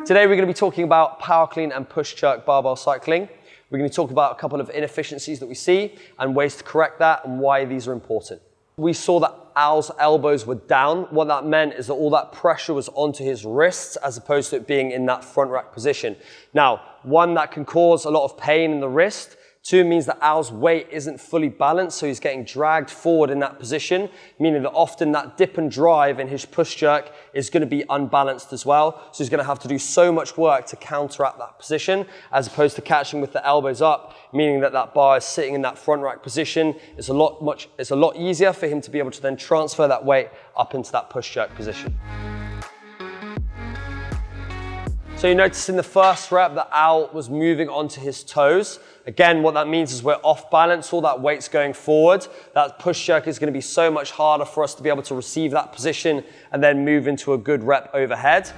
Today we're going to be talking about power clean and push jerk barbell cycling. We're going to talk about a couple of inefficiencies that we see and ways to correct that and why these are important. We saw that Al's elbows were down. What that meant is that all that pressure was onto his wrists as opposed to it being in that front rack position. Now, one, that can cause a lot of pain in the wrist. Two, means that Al's weight isn't fully balanced, so he's getting dragged forward in that position, meaning that often that dip and drive in his push jerk is going to be unbalanced as well. So he's going to have to do so much work to counteract that position, as opposed to catching with the elbows up, meaning that that bar is sitting in that front rack position. It's a lot easier for him to be able to then transfer that weight up into that push jerk position. So you notice in the first rep that Al was moving onto his toes. Again, what that means is we're off balance, all that weight's going forward. That push jerk is going to be so much harder for us to be able to receive that position and then move into a good rep overhead.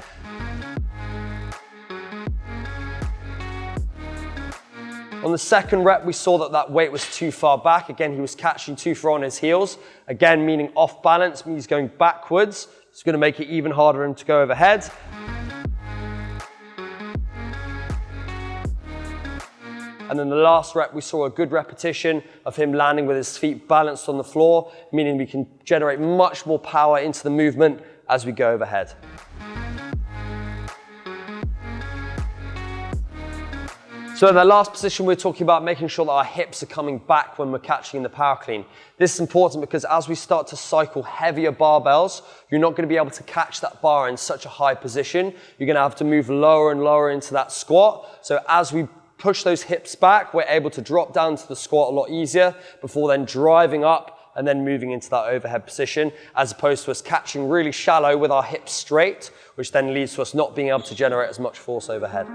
On the second rep, we saw that that weight was too far back. Again, he was catching too far on his heels. Again, meaning off balance, means going backwards. It's going to make it even harder for him to go overhead. And then the last rep, we saw a good repetition of him landing with his feet balanced on the floor, meaning we can generate much more power into the movement as we go overhead. So in the last position, we're talking about making sure that our hips are coming back when we're catching in the power clean. This is important because as we start to cycle heavier barbells, you're not going to be able to catch that bar in such a high position. You're going to have to move lower and lower into that squat. So as we push those hips back, we're able to drop down to the squat a lot easier before then driving up and then moving into that overhead position, as opposed to us catching really shallow with our hips straight, which then leads to us not being able to generate as much force overhead.